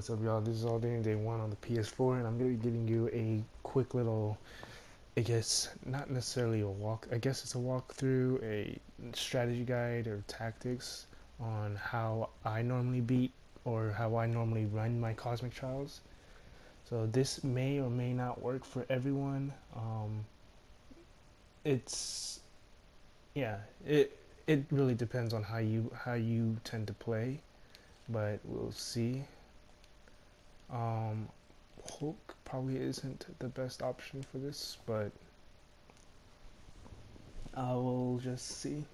What's up, y'all? This is all day 1 on the PS4, and I'm gonna be giving you a quick little, I guess, not necessarily a walk, I guess it's a walkthrough, a strategy guide or tactics on how I normally beat or how I normally run my Cosmic Trials. So this may or may not work for everyone. It's yeah, it really depends on how you tend to play, but we'll see. Um, Hulk probably isn't the best option for this, but I will just see.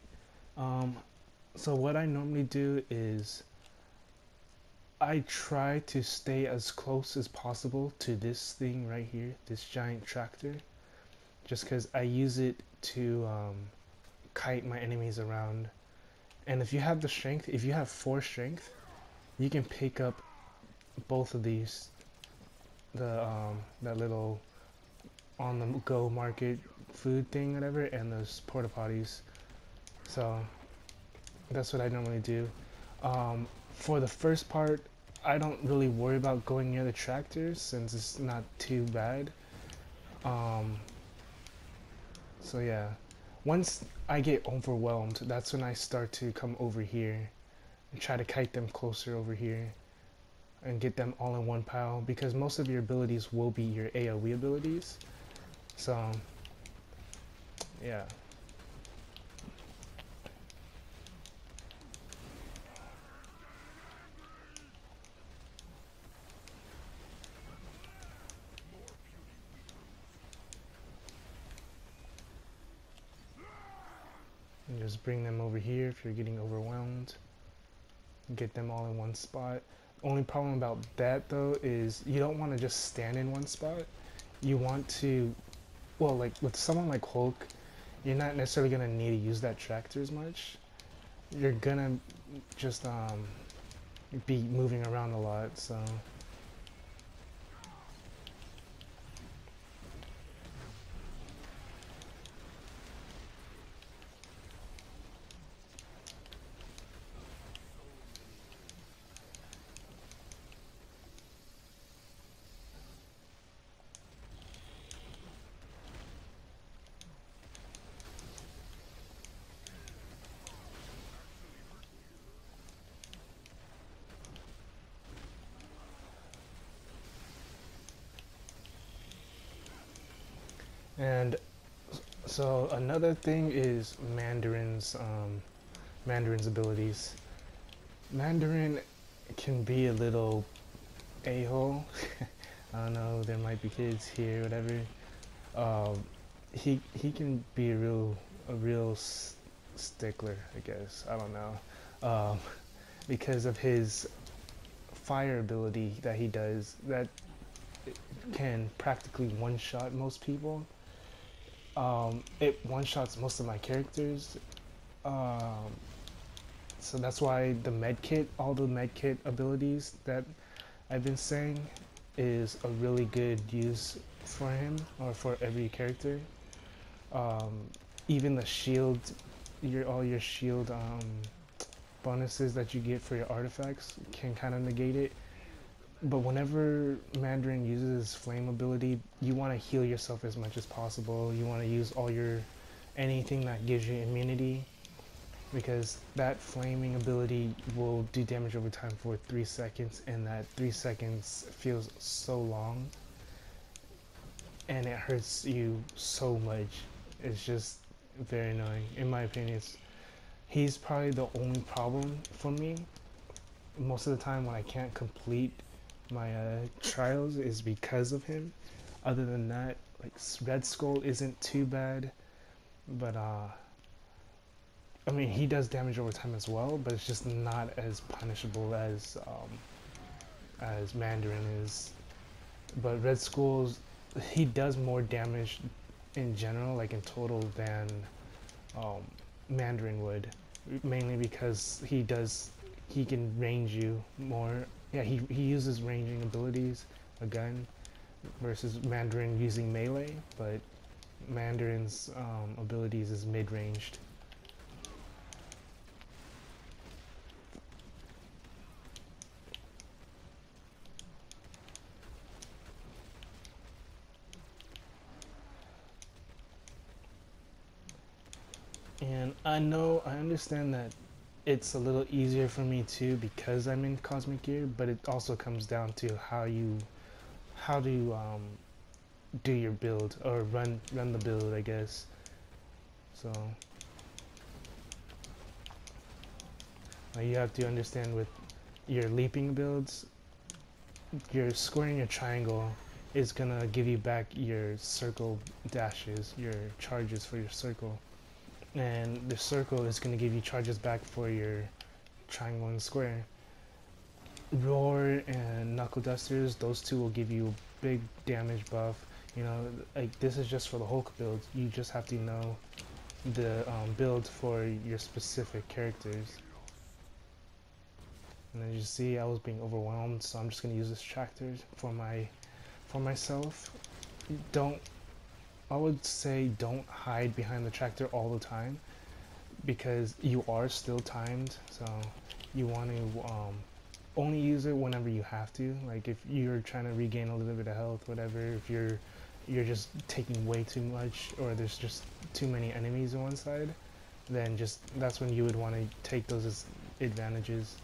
Um, so what I normally do is I try to stay as close as possible to this thing right here, this giant tractor, just because I use it to kite my enemies around. And if you have the strength, if you have 4 strength, you can pick up both of these, the that little on the go market food thing, whatever, and those porta potties. So that's what I normally do. For the first part, I don't really worry about going near the tractors since it's not too bad. Um, so yeah, once I get overwhelmed, that's when I start to come over here and try to kite them closer over here and get them all in one pile, because most of your abilities will be your AoE abilities. So yeah. And just bring them over here if you're getting overwhelmed. Get them all in one spot. Only problem about that though is you don't want to just stand in one spot. You want to, well, like with someone like Hulk, you're not necessarily gonna need to use that tractor as much. You're gonna just be moving around a lot, so. And so another thing is Mandarin's abilities. Mandarin can be a little a-hole. I don't know, there might be kids here, whatever. Um, he can be a real stickler, I guess. I don't know, because of his fire ability that he does that can practically one-shot most people. It one-shots most of my characters. Um, so that's why all the med kit abilities that I've been saying is a really good use for him or for every character. Um, Even the shield, all your shield bonuses that you get for your artifacts can kind of negate it. But whenever Mandarin uses his flame ability, you want to heal yourself as much as possible. You want to use anything that gives you immunity, because that flaming ability will do damage over time for 3 seconds, and that 3 seconds feels so long and it hurts you so much. It's just very annoying. In my opinion, he's probably the only problem for me. Most of the time when I can't complete my trials is because of him. Other than that, like, Red Skull isn't too bad, but I mean, he does damage over time as well, but it's just not as punishable as Mandarin is. But Red Skull's, he does more damage in general, like in total, than Mandarin would, mainly because he can range you more. Yeah, he uses ranging abilities, a gun, versus Mandarin using melee, but Mandarin's abilities is mid-ranged. And I understand that it's a little easier for me too because I'm in cosmic gear, but it also comes down to how to do your build or run the build, I guess. So you have to understand with your leaping builds, your square and your triangle is gonna give you back your circle dashes, your charges for your circle, and the circle is gonna give you charges back for your triangle and square. Roar and knuckle dusters, those two will give you a big damage buff. You know, like this is just for the Hulk build. You just have to know the build for your specific characters. And as you see, I was being overwhelmed, so I'm just gonna use this tractor for myself. Don't I would say don't hide behind the tractor all the time because you are still timed. So you want to only use it whenever you have to. Like if you're trying to regain a little bit of health, whatever. If you're just taking way too much, or there's just too many enemies on one side, then just that's when you would want to take those as advantages.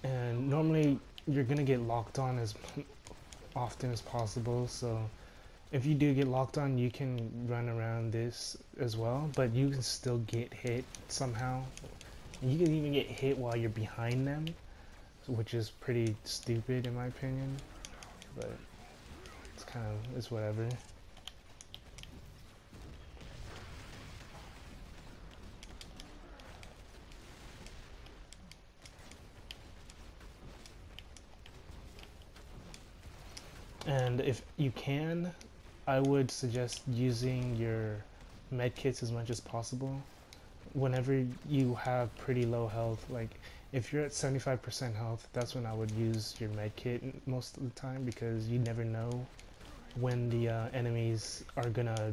And normally you're gonna get locked on as often as possible, so if you do get locked on, you can run around this as well, but you can still get hit somehow. And you can even get hit while you're behind them, which is pretty stupid in my opinion, but it's whatever. And if you can, I would suggest using your medkits as much as possible. Whenever you have pretty low health, like if you're at 75% health, that's when I would use your medkit most of the time, because you never know when the enemies are gonna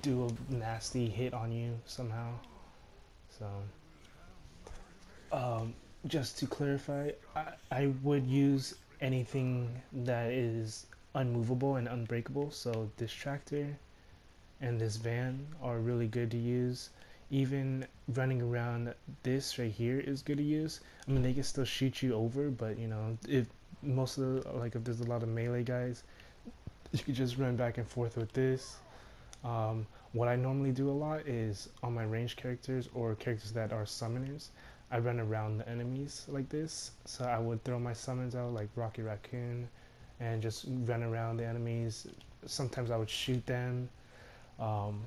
do a nasty hit on you somehow. So, just to clarify, I would use anything that is unmovable and unbreakable. So this tractor and this van are really good to use. Even running around this right here is good to use. I mean, they can still shoot you over, but you know, if most of the, like if there's a lot of melee guys, you could just run back and forth with this. What I normally do a lot is on my ranged characters or characters that are summoners, I run around the enemies like this. So I would throw my summons out like Rocky Raccoon and just run around the enemies. Sometimes I would shoot them. Um,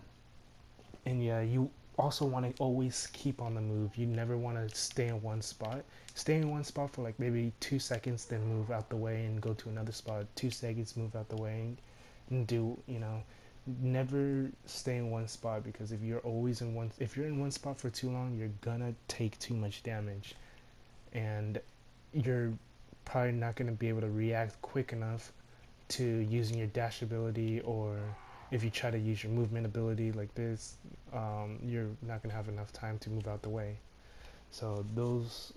and yeah, you also want to always keep on the move. You never want to stay in one spot. Stay in one spot for like maybe 2 seconds, then move out the way and go to another spot. 2 seconds, move out the way, and do, you know, never stay in one spot, because if you're in one spot for too long, you're gonna take too much damage, and you're probably not gonna be able to react quick enough to using your dash ability, or if you try to use your movement ability like this, you're not gonna have enough time to move out the way. So those,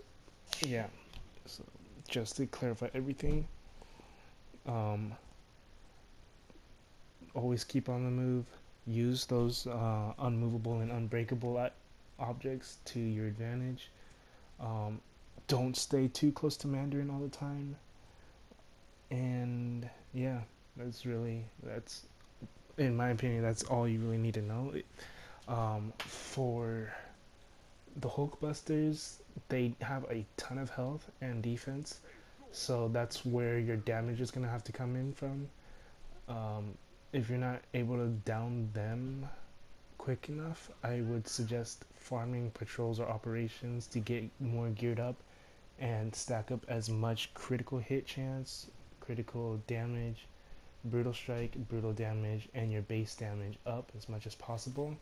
yeah. So just to clarify everything, um, always keep on the move. Use those unmovable and unbreakable objects to your advantage. Um, don't stay too close to Mandarin all the time. And yeah, that's in my opinion, that's all you really need to know. For the Hulkbusters, they have a ton of health and defense, so that's where your damage is gonna have to come in from. If you're not able to down them quick enough, I would suggest farming patrols or operations to get more geared up and stack up as much critical hit chance, critical damage, brutal strike, brutal damage, and your base damage up as much as possible.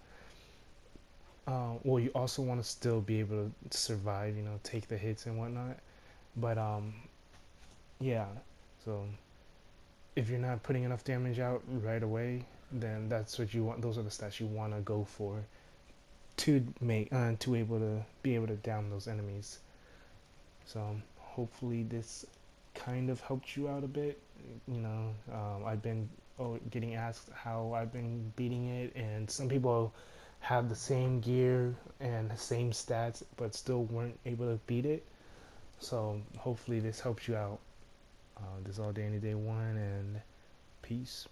Well, you also want to still be able to survive, you know, take the hits and whatnot. But yeah. So if you're not putting enough damage out right away, then that's what you want. Those are the stats you want to go for to make to be able to down those enemies. So hopefully this kind of helped you out a bit. I've been getting asked how I've been beating it, and some people have the same gear and the same stats but still weren't able to beat it. So hopefully this helps you out. This is all day any day one, and peace.